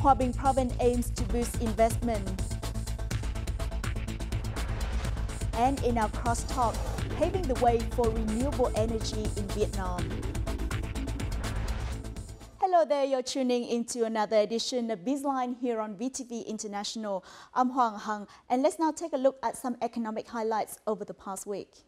Hòa Bình province aims to boost investment. And in our crosstalk, paving the way for renewable energy in Vietnam. Hello there, you're tuning into another edition of BizLine here on VTV International. I'm Hoàng Hằng, and let's now take a look at some economic highlights over the past week.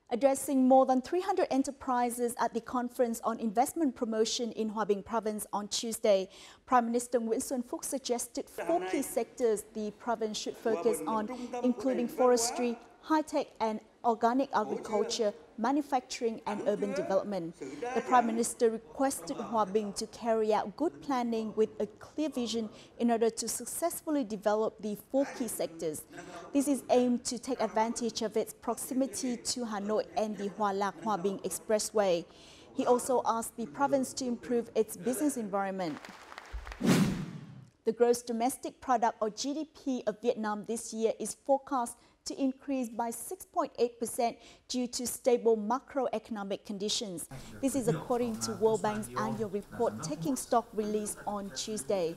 Addressing more than 300 enterprises at the Conference on Investment Promotion in Hòa Bình Province on Tuesday, Prime Minister Nguyễn Xuân Phúc suggested 4 key sectors the province should focus on, including forestry, high-tech and organic agriculture, manufacturing and urban development. The Prime Minister requested Hòa Bình to carry out good planning with a clear vision in order to successfully develop the 4 key sectors. This is aimed to take advantage of its proximity to Hanoi and the Hòa Lạc Hòa Bình Expressway. He also asked the province to improve its business environment. The gross domestic product or GDP of Vietnam this year is forecast to increase by 6.8% due to stable macroeconomic conditions. This is according to World Bank's annual report taking stock released on Tuesday.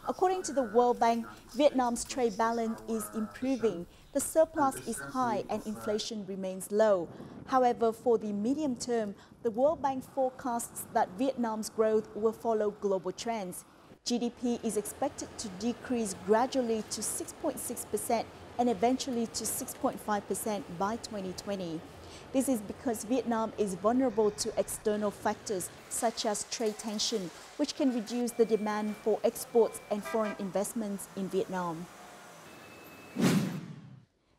According to the World Bank, Vietnam's trade balance is improving. The surplus is high and inflation remains low. However, for the medium term, the World Bank forecasts that Vietnam's growth will follow global trends. GDP is expected to decrease gradually to 6.6% and eventually to 6.5% by 2020. This is because Vietnam is vulnerable to external factors such as trade tension, which can reduce the demand for exports and foreign investments in Vietnam.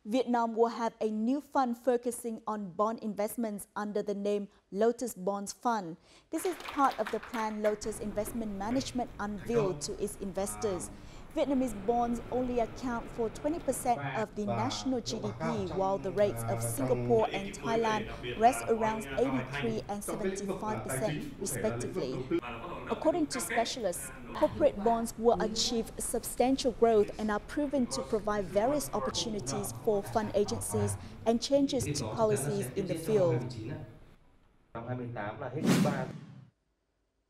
Vietnam will have a new fund focusing on bond investments under the name Lotus Bonds Fund. This is part of the plan Lotus Investment Management unveiled to its investors. Vietnamese bonds only account for 20% of the national GDP, while the rates of Singapore and Thailand rest around 83% and 75% respectively. According to specialists, corporate bonds will achieve substantial growth and are proven to provide various opportunities for fund agencies and changes to policies in the field.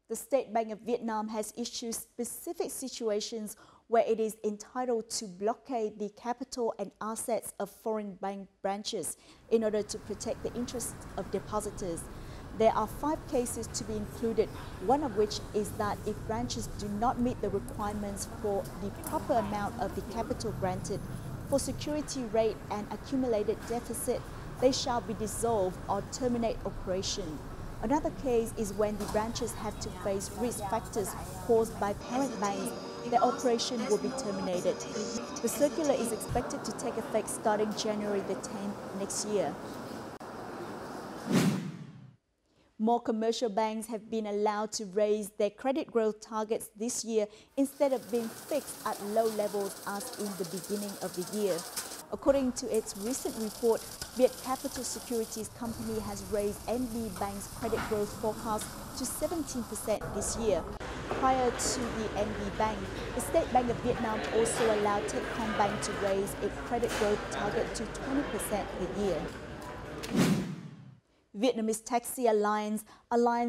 The State Bank of Vietnam has issued specific situations where it is entitled to blockade the capital and assets of foreign bank branches in order to protect the interests of depositors. There are 5 cases to be included, one of which is that if branches do not meet the requirements for the proper amount of the capital granted, for security rate and accumulated deficit, they shall be dissolved or terminate operation. Another case is when the branches have to face risk factors caused by parent banks. Their operation will be terminated. The circular is expected to take effect starting January the 10th next year. More commercial banks have been allowed to raise their credit growth targets this year instead of being fixed at low levels as in the beginning of the year. According to its recent report, Viet Capital Securities Company has raised NB Bank's credit growth forecast to 17% this year. Prior to the NB Bank, the State Bank of Vietnam also allowed Techcombank to raise its credit growth target to 20% per year. Vietnamese Taxi Alliance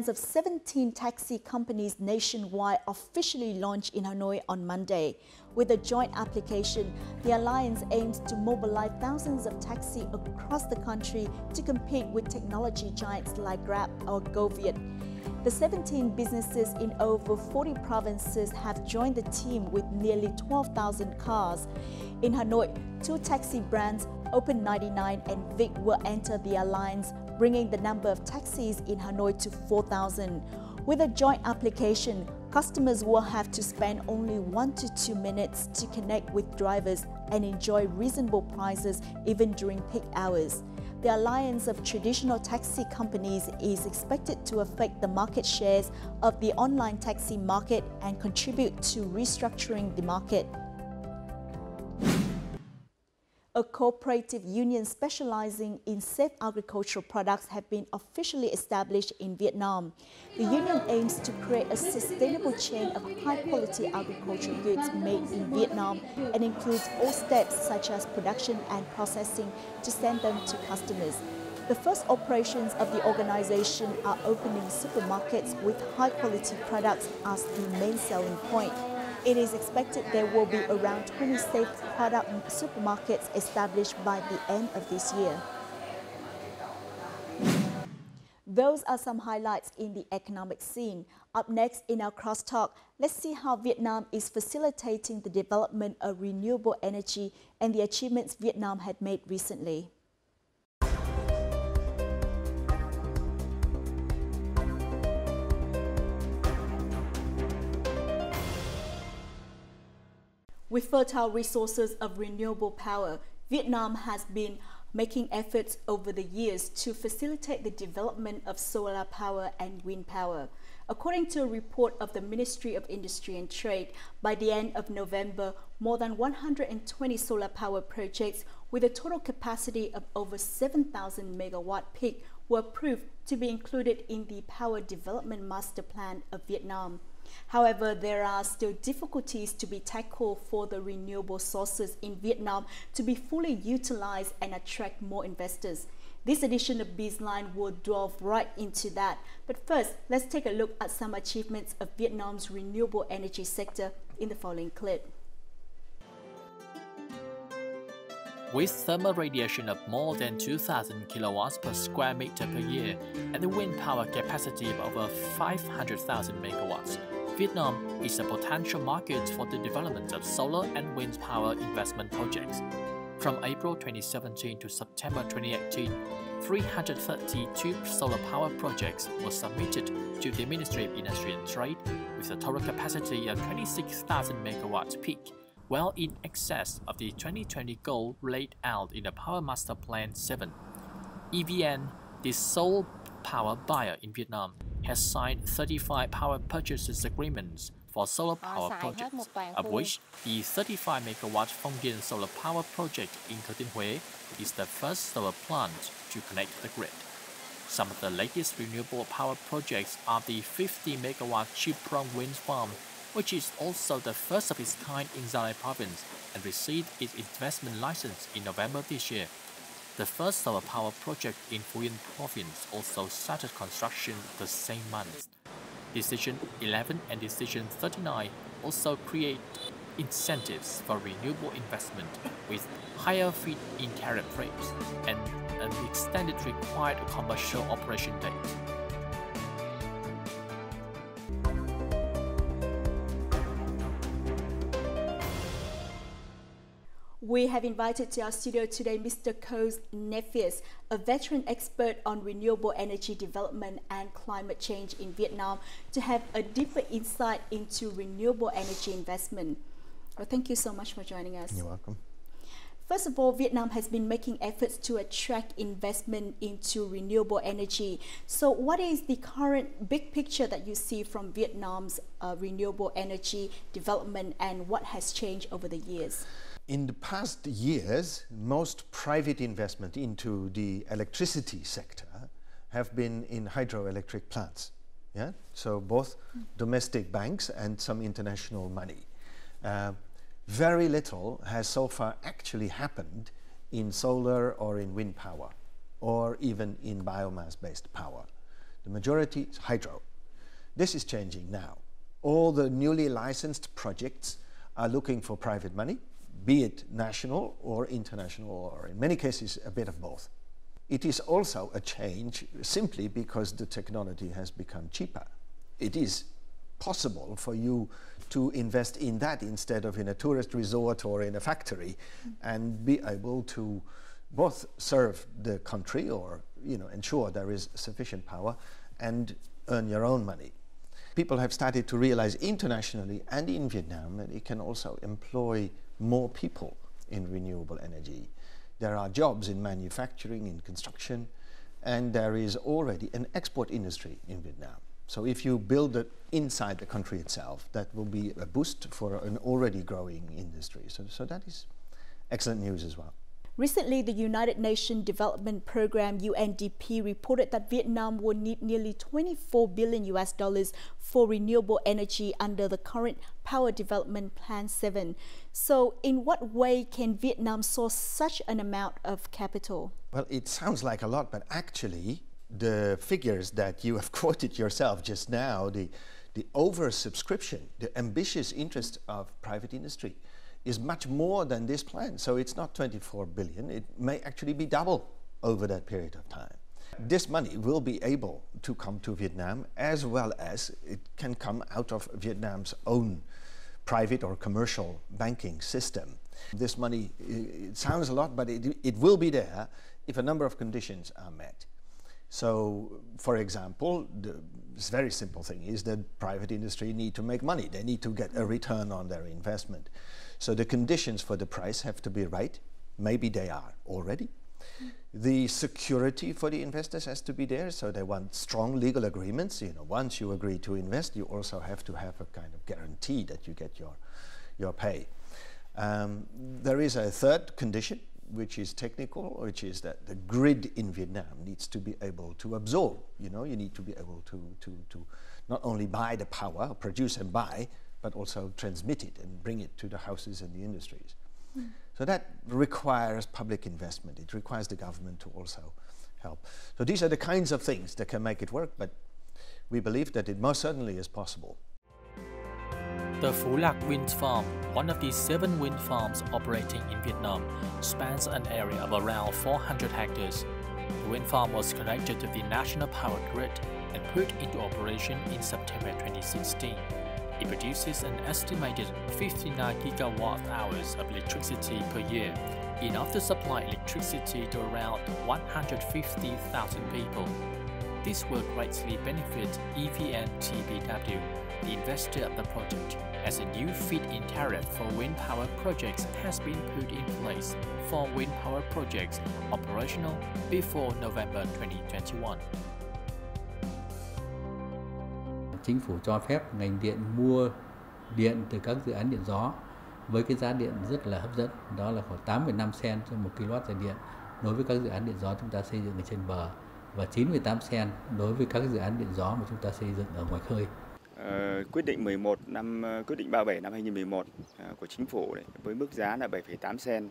of 17 taxi companies nationwide officially launched in Hanoi on Monday. With a joint application, the alliance aims to mobilize thousands of taxis across the country to compete with technology giants like Grab or GoViet. The 17 businesses in over 40 provinces have joined the team with nearly 12,000 cars. In Hanoi, 2 taxi brands, Open99 and Vic, will enter the alliance, bringing the number of taxis in Hanoi to 4,000. With a joint application, customers will have to spend only 1 to 2 minutes to connect with drivers and enjoy reasonable prices even during peak hours. The alliance of traditional taxi companies is expected to affect the market shares of the online taxi market and contribute to restructuring the market. A cooperative union specializing in safe agricultural products have been officially established in Vietnam. The union aims to create a sustainable chain of high-quality agricultural goods made in Vietnam and includes all steps such as production and processing to send them to customers. The first operations of the organization are opening supermarkets with high-quality products as the main selling point. It is expected there will be around 20 safe product supermarkets established by the end of this year. Those are some highlights in the economic scene. Up next in our crosstalk, let's see how Vietnam is facilitating the development of renewable energy and the achievements Vietnam had made recently. With fertile resources of renewable power, Vietnam has been making efforts over the years to facilitate the development of solar power and wind power. According to a report of the Ministry of Industry and Trade, by the end of November, more than 120 solar power projects with a total capacity of over 7,000 megawatt peak were approved to be included in the Power Development Master Plan of Vietnam. However, there are still difficulties to be tackled for the renewable sources in Vietnam to be fully utilized and attract more investors. This edition of Bizline will delve right into that. But first, let's take a look at some achievements of Vietnam's renewable energy sector in the following clip. With thermal radiation of more than 2,000 kilowatts per square meter per year and a wind power capacity of over 500,000 megawatts, Vietnam is a potential market for the development of solar and wind power investment projects. From April 2017 to September 2018, 332 solar power projects were submitted to the Ministry of Industry and Trade with a total capacity of 26,000 megawatts peak, well in excess of the 2020 goal laid out in the Power Master Plan 7. EVN, the sole power buyer in Vietnam, has signed 35 power purchases agreements for solar power projects, of which the 35 megawatt Phong Dien solar power project in Thừa Thiên Huế is the first solar plant to connect the grid. Some of the latest renewable power projects are the 50 megawatt Chư Prong wind farm, which is also the first of its kind in Gia Lai province and received its investment license in November this year. The first solar power project in Phú Yên province also started construction the same month. Decision 11 and Decision 39 also create incentives for renewable investment with higher feed-in tariff rates and an extended required commercial operation date. We have invited to our studio today Mr. Koos Nephius, a veteran expert on renewable energy development and climate change in Vietnam, to have a deeper insight into renewable energy investment. Well, thank you so much for joining us. You're welcome. First of all, Vietnam has been making efforts to attract investment into renewable energy. So what is the current big picture that you see from Vietnam's renewable energy development, and what has changed over the years? In the past years, most private investment into the electricity sector have been in hydroelectric plants. Yeah? So both domestic banks and some international money. Very little has so far actually happened in solar or in wind power, or even in biomass-based power. The majority is hydro. This is changing now. All the newly licensed projects are looking for private money, be it national or international, or in many cases a bit of both. It is also a change simply because the technology has become cheaper. It is possible for you to invest in that instead of in a tourist resort or in a factory, and be able to both serve the country or ensure there is sufficient power and earn your own money. People have started to realize internationally and in Vietnam that it can also employ more people in renewable energy. There are jobs in manufacturing, in construction, and there is already an export industry in Vietnam. So if you build it inside the country itself, that will be a boost for an already growing industry. So that is excellent news as well. Recently, the United Nations Development Program UNDP reported that Vietnam will need nearly $24 billion for renewable energy under the current Power Development Plan 7. So in what way can Vietnam source such an amount of capital? Well, it sounds like a lot, but actually the figures that you have quoted yourself just now, the oversubscription, the ambitious interest of private industry is much more than this plan. So it's not 24 billion, it may actually be double over that period of time. This money will be able to come to Vietnam, as well as it can come out of Vietnam's own private or commercial banking system. This money, it sounds a lot, but it will be there if a number of conditions are met. So, for example, the very simple thing is that private industry need to make money. They need to get a return on their investment. So the conditions for the price have to be right. Maybe they are already. The security for the investors has to be there. So they want strong legal agreements. You know, once you agree to invest, you also have to have a kind of guarantee that you get your pay. There is a third condition, which is technical, which is that the grid in Vietnam needs to be able to absorb. You know, you need to be able to not only buy the power, produce and buy, but also transmit it and bring it to the houses and the industries. So that requires public investment. It requires the government to also help. So these are the kinds of things that can make it work, but we believe that it most certainly is possible. The Phu Lac Wind Farm, one of the 7 wind farms operating in Vietnam, spans an area of around 400 hectares. The wind farm was connected to the national power grid and put into operation in September 2016. It produces an estimated 59 gigawatt-hours of electricity per year, enough to supply electricity to around 150,000 people. This will greatly benefit EVN TBW, the investor of the project, as a new feed-in tariff for wind power projects has been put in place for wind power projects operational before November 2021. Chính phủ cho phép ngành điện mua điện từ các dự án điện gió với cái giá điện rất là hấp dẫn, đó là khoảng 8,5 cent cho 1 kW giờ điện đối với các dự án điện gió chúng ta xây dựng ở trên bờ và 9,8 cent đối với các dự án điện gió mà chúng ta xây dựng ở ngoài khơi. Quyết định 37 năm 2011 của chính phủ đấy, với mức giá là 7,8 cent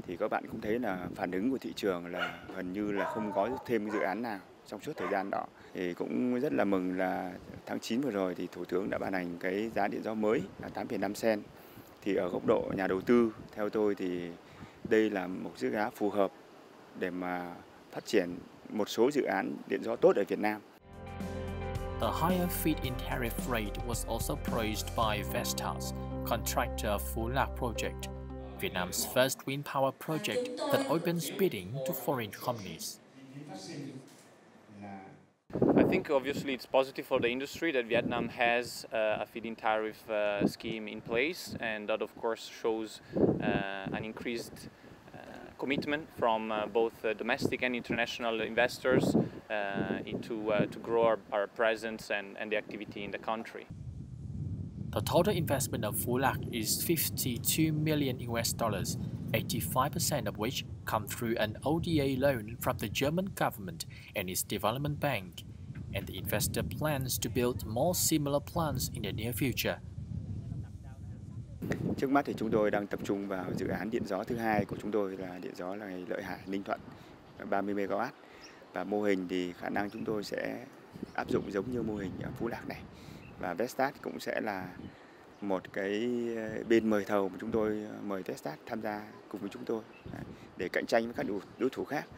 thì các bạn cũng thấy là phản ứng của thị trường là gần như là không có thêm dự án nào trong suốt thời gian đó. Thì cũng rất là mừng là tháng 9 vừa rồi thì Thủ tướng đã ban hành cái giá điện gió mới là 8,5 cent. Thì ở góc độ nhà đầu tư, theo tôi thì đây là một mức giá phù hợp để mà phát triển một số dự án điện gió tốt ở Việt Nam. The higher feed-in tariff rate was also praised by Vestas, contractor of Phu Lac project, Vietnam's first wind power project that opens bidding to foreign companies. I think obviously it's positive for the industry that Vietnam has a feed-in tariff scheme in place, and that of course shows an increased commitment from both domestic and international investors to grow our presence and the activity in the country. The total investment of Phu Lac is $52 million, 85% of which come through an ODA loan from the German government and its development bank, and the investor plans to build more similar plants in the near future. Trước mắt thì chúng tôi đang tập trung vào dự án điện gió thứ hai của chúng tôi là điện gió là Lợi Hải, Ninh Thuận 30 MW, và mô hình thì khả năng chúng tôi sẽ áp dụng giống như mô hình ở Phu Lac này, và Vestas cũng sẽ là một cái bên mời thầu mà chúng tôi mời Vestas tham gia cùng với chúng tôi để cạnh tranh với các đối thủ khác.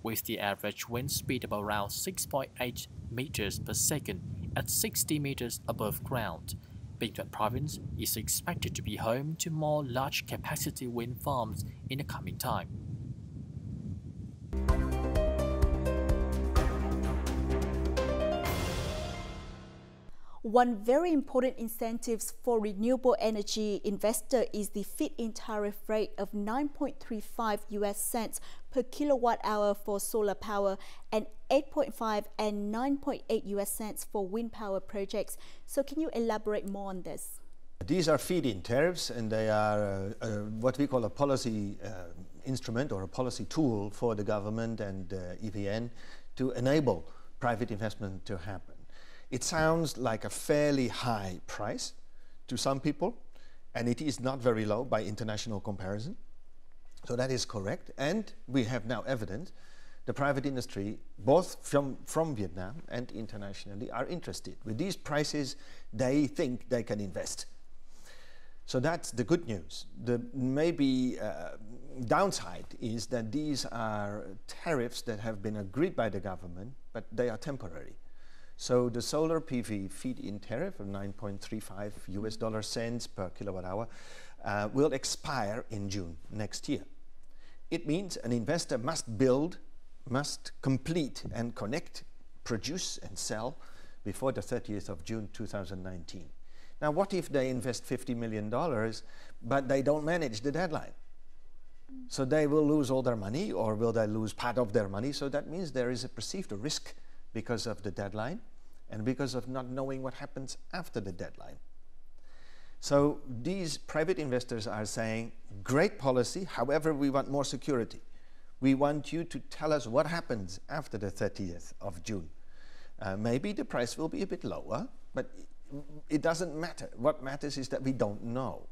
With the average wind speed of around 6.8 meters per second at 60 meters above ground, Bình Thuận Province is expected to be home to more large-capacity wind farms in the coming time. One very important incentive for renewable energy investor is the feed-in tariff rate of 9.35 US cents per kilowatt hour for solar power and 8.5 and 9.8 US cents for wind power projects. So can you elaborate more on this? These are feed-in tariffs, and they are what we call a policy instrument or a policy tool for the government and EVN to enable private investment to happen. It sounds like a fairly high price to some people, and it is not very low by international comparison. So that is correct, and we have now evidence the private industry, both from Vietnam and internationally, are interested. With these prices, they think they can invest. So that's the good news. The maybe downside is that these are tariffs that have been agreed by the government, but they are temporary. So the solar PV feed-in tariff of 9.35 US cents per kilowatt hour will expire in June next year. It means an investor must complete and connect, produce and sell before the 30th of June 2019. Now, what if they invest $50 million, but they don't manage the deadline? So they will lose all their money, or will they lose part of their money? So that means there is a perceived risk because of the deadline and because of not knowing what happens after the deadline. So these private investors are saying, great policy, however, we want more security. We want you to tell us what happens after the 30th of June. Maybe the price will be a bit lower, but it doesn't matter. What matters is that we don't know.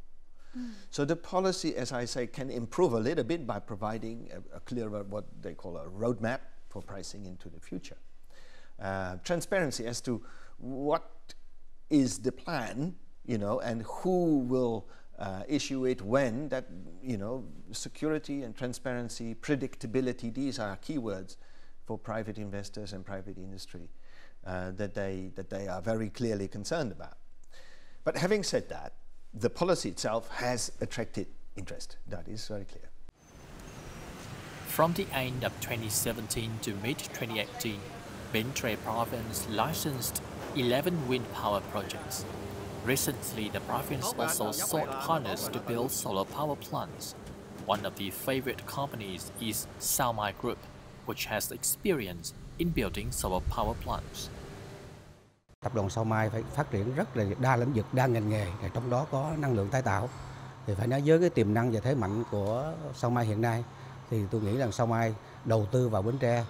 So the policy, as I say, can improve a little bit by providing a clearer, what they call a roadmap for pricing into the future. Transparency as to what is the plan, you know, and who will issue it when, that, you know, security and transparency, predictability, these are keywords for private investors and private industry that they are very clearly concerned about. But having said that, the policy itself has attracted interest. That is very clear. From the end of 2017 to mid-2018, Bến Tre province licensed 11 wind power projects. Recently, the province also sought partners to build solar power plants. One of the favorite companies is Sao Mai Group, which has experience in building solar power plants. Tập đoàn Sao Mai phải phát triển rất là đa lĩnh vực, đa ngành nghề, trong đó có năng lượng tái tạo. Thì phải nói với cái tiềm năng và thế mạnh của Sao Mai hiện nay, thì tôi nghĩ rằng Sao Mai đầu tư vào Bến Tre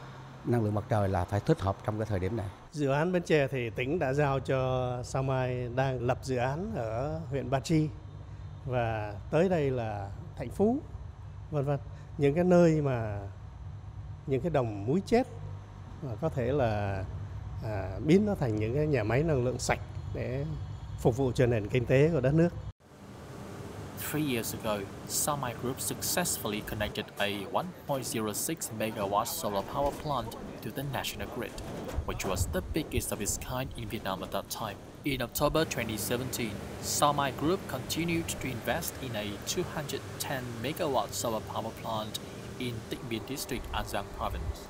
năng lượng mặt trời là phải thích hợp trong cái thời điểm này. Dự án Bến Tre thì tỉnh đã giao cho Sao Mai đang lập dự án ở huyện Ba Chi và tới đây là Thạnh Phú, vân vân. Những cái nơi mà những cái đồng muối chết mà có thể là biến nó thành những cái nhà máy năng lượng sạch để phục vụ cho nền kinh tế của đất nước. 3 years ago, Sao Mai Group successfully connected a 1.06 megawatt solar power plant to the national grid, which was the biggest of its kind in Vietnam at that time. In October 2017, Sao Mai Group continued to invest in a 210 megawatt solar power plant in Tịnh Biên District, An Giang Province.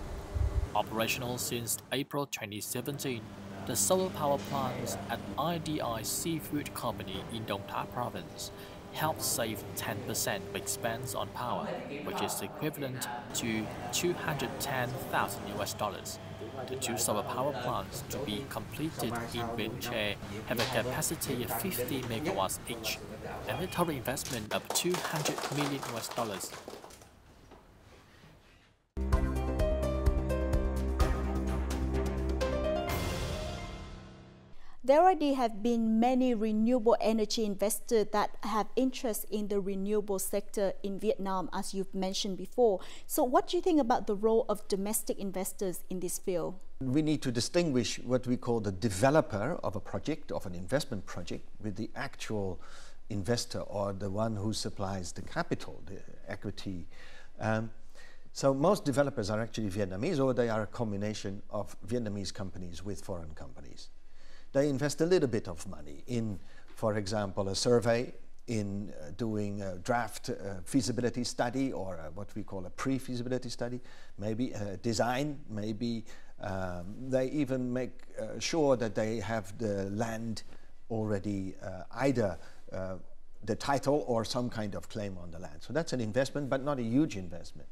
Operational since April 2017, the solar power plants at IDI Seafood Company in Đông Tháp Province helped save 10% of expense on power, which is equivalent to $210,000. The two solar power plants to be completed in Bến Tre have a capacity of 50 megawatts each, and a total investment of $200 million. There already have been many renewable energy investors that have interest in the renewable sector in Vietnam, as you've mentioned before. So what do you think about the role of domestic investors in this field? We need to distinguish what we call the developer of a project, of an investment project, with the actual investor or the one who supplies the capital, the equity. So most developers are actually Vietnamese, or they are a combination of Vietnamese companies with foreign companies. They invest a little bit of money in, for example, a survey, in doing a draft feasibility study, or what we call a pre-feasibility study, maybe a design, maybe they even make sure that they have the land already, either the title or some kind of claim on the land. So that's an investment, but not a huge investment.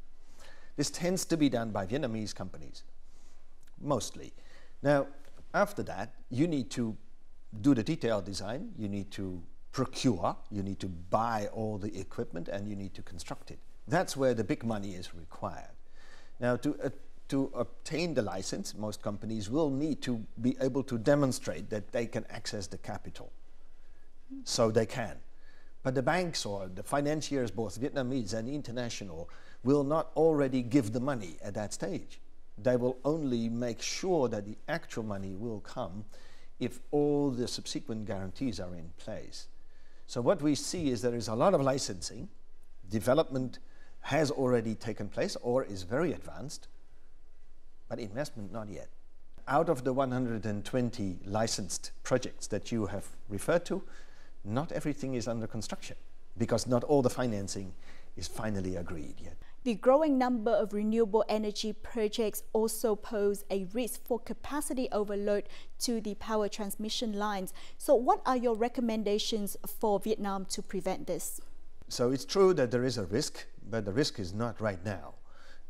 This tends to be done by Vietnamese companies, mostly. Now, after that, you need to do the detailed design, you need to procure, you need to buy all the equipment, and you need to construct it. That's where the big money is required. Now, to obtain the license, most companies will need to be able to demonstrate that they can access the capital. So they can. But the banks or the financiers, both Vietnamese and international, will not already give the money at that stage. They will only make sure that the actual money will come if all the subsequent guarantees are in place. So what we see is there is a lot of licensing. Development has already taken place or is very advanced, but investment not yet. Out of the 120 licensed projects that you have referred to, not everything is under construction because not all the financing is finally agreed yet. The growing number of renewable energy projects also pose a risk for capacity overload to the power transmission lines. So what are your recommendations for Vietnam to prevent this? So it's true that there is a risk, but the risk is not right now.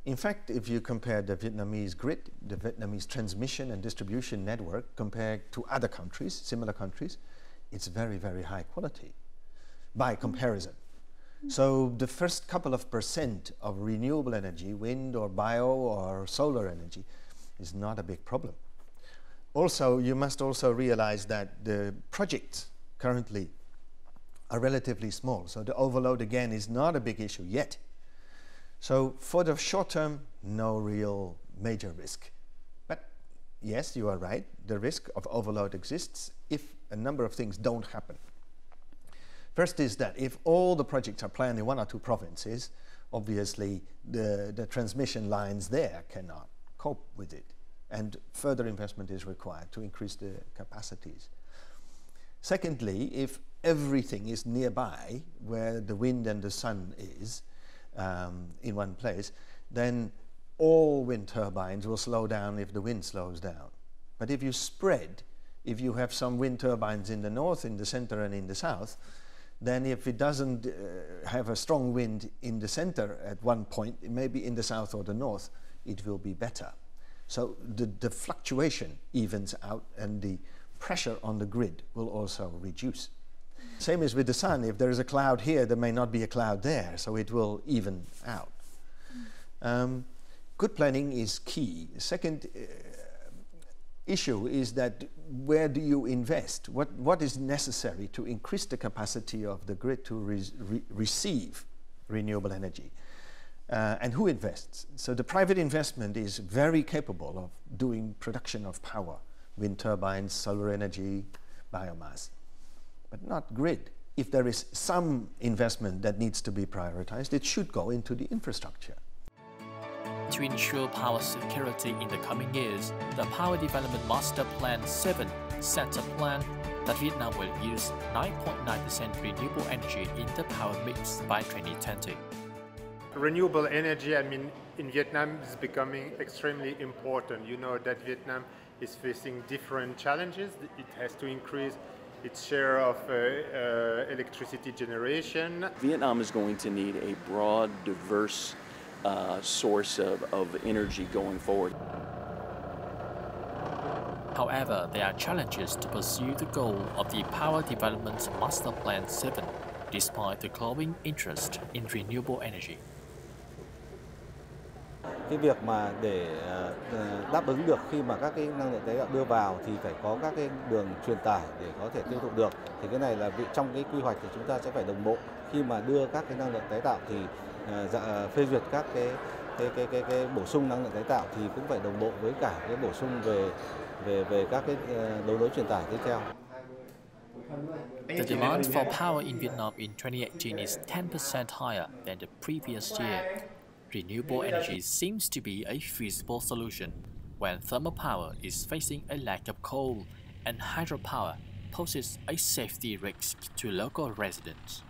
In fact, if you compare the Vietnamese grid, the Vietnamese transmission and distribution network compared to other countries, similar countries, it's very, very high quality by comparison. So the first couple of % of renewable energy, wind or bio or solar energy, is not a big problem. Also, you must also realize that the projects currently are relatively small. So the overload again is not a big issue yet. So for the short term, no real major risk. But yes, you are right, the risk of overload exists if a number of things don't happen. First is that if all the projects are planned in one or two provinces, obviously the transmission lines there cannot cope with it, and further investment is required to increase the capacities. Secondly, if everything is nearby where the wind and the sun is in one place, then all wind turbines will slow down if the wind slows down. But if you spread, if you have some wind turbines in the north, in the center and in the south, then if it doesn't have a strong wind in the center at one point, maybe in the south or the north, it will be better. So the fluctuation evens out and the pressure on the grid will also reduce. Same as with the sun. If there is a cloud here, there may not be a cloud there, so it will even out. Good planning is key. Second issue is that where do you invest? What is necessary to increase the capacity of the grid to receive renewable energy? And who invests? So the private investment is very capable of doing production of power, wind turbines, solar energy, biomass, but not grid. If there is some investment that needs to be prioritized, it should go into the infrastructure. To ensure power security in the coming years, the Power Development Master Plan 7 sets a plan that Vietnam will use 9.9% renewable energy in the power mix by 2020. Renewable energy, in Vietnam is becoming extremely important. You know that Vietnam is facing different challenges. It has to increase its share of electricity generation. Vietnam is going to need a broad, diverse source of energy going forward. However, there are challenges to pursue the goal of the Power Development Master Plan 7, despite the growing interest in renewable energy. Cái việc mà để đáp ứng được khi mà các cái năng lượng tái tạo đưa vào thì phải có các cái đường truyền tải để có thể tiêu thụ được. Thì cái này là trong cái quy hoạch thì chúng ta sẽ phải đồng bộ khi mà đưa các cái năng lượng tái tạo thì phê duyệt các cái bổ sung năng lượng tái tạo thì cũng phải đồng bộ với cả cái bổ sung về các cái đấu nối truyền tải tiếp theo. The demand for power in Vietnam in 2018 is 10% higher than the previous year. Renewable energy seems to be a feasible solution when thermal power is facing a lack of coal and hydropower poses a safety risk to local residents.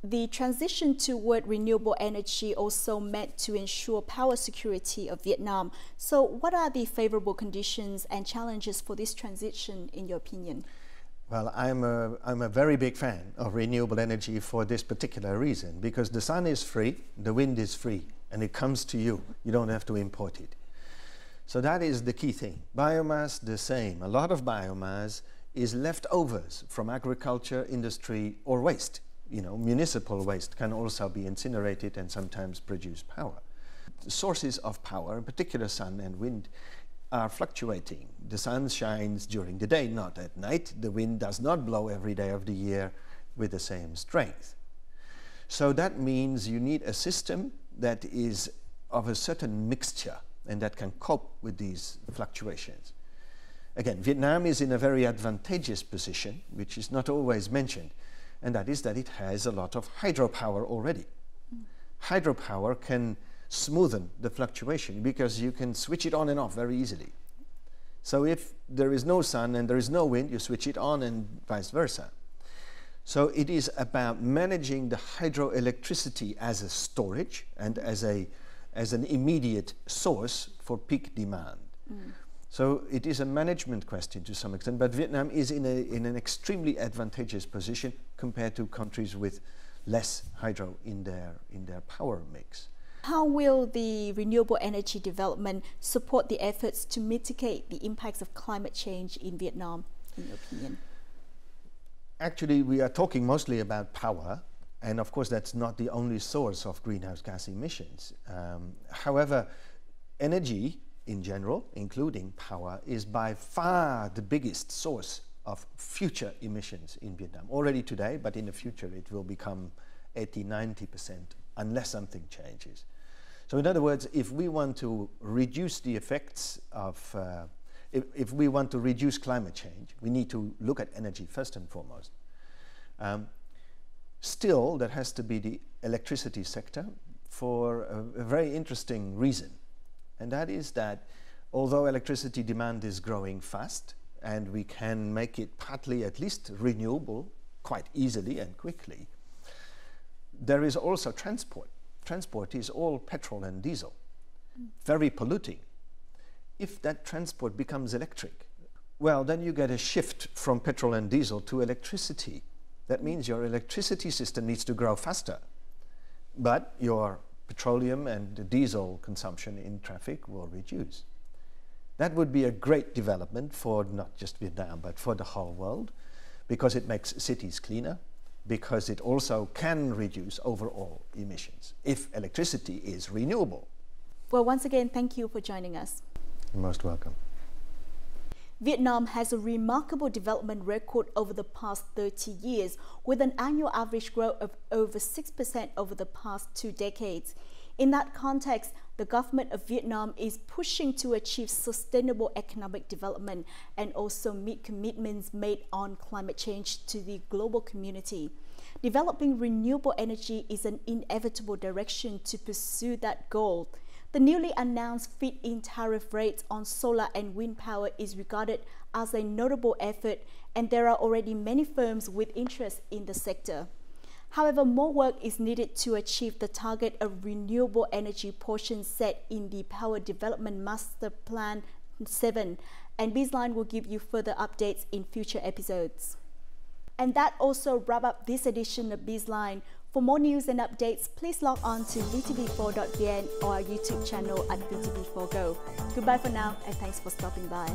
The transition toward renewable energy also meant to ensure power security of Vietnam. So what are the favorable conditions and challenges for this transition, in your opinion? Well, I'm a very big fan of renewable energy for this particular reason, because the sun is free, the wind is free, and it comes to you. You don't have to import it. So that is the key thing. Biomass, the same. A lot of biomass is leftovers from agriculture, industry, or waste. You know, municipal waste can also be incinerated and sometimes produce power. The sources of power, in particular sun and wind, are fluctuating. The sun shines during the day, not at night. The wind does not blow every day of the year with the same strength. So that means you need a system that is of a certain mixture and that can cope with these fluctuations. Again, Vietnam is in a very advantageous position, which is not always mentioned, and that is that it has a lot of hydropower already. Hydropower can smoothen the fluctuation because you can switch it on and off very easily. So if there is no sun and there is no wind, you switch it on and vice versa. So it is about managing the hydroelectricity as a storage and as an immediate source for peak demand. So it is a management question to some extent, but Vietnam is in an extremely advantageous position compared to countries with less hydro in their power mix. How will the renewable energy development support the efforts to mitigate the impacts of climate change in Vietnam, in your opinion? Actually, we are talking mostly about power, and of course that's not the only source of greenhouse gas emissions. However, energy in general, including power, is by far the biggest source of future emissions in Vietnam. Already today, but in the future it will become 80–90% unless something changes. So in other words, if we want to reduce the effects of, if we want to reduce climate change, we need to look at energy first and foremost. Still, there has to be the electricity sector for a very interesting reason. And that is that although electricity demand is growing fast and we can make it partly at least renewable quite easily and quickly, there is also transport. Transport is all petrol and diesel, very polluting. If that transport becomes electric, well, then you get a shift from petrol and diesel to electricity. That means your electricity system needs to grow faster, but your petroleum and diesel consumption in traffic will reduce. That would be a great development for not just Vietnam, but for the whole world, because it makes cities cleaner, because it also can reduce overall emissions if electricity is renewable. Well, once again, thank you for joining us. You're most welcome. Vietnam has a remarkable development record over the past 30 years, with an annual average growth of over 6% over the past 2 decades. In that context, the government of Vietnam is pushing to achieve sustainable economic development and also meet commitments made on climate change to the global community. Developing renewable energy is an inevitable direction to pursue that goal. The newly announced feed-in tariff rates on solar and wind power is regarded as a notable effort, and there are already many firms with interest in the sector. However, more work is needed to achieve the target of renewable energy portion set in the Power Development Master Plan 7, and BizLine will give you further updates in future episodes. And that also wraps up this edition of BizLine. For more news and updates, please log on to vtv4.vn or our YouTube channel at vtv4go. Goodbye for now, and thanks for stopping by.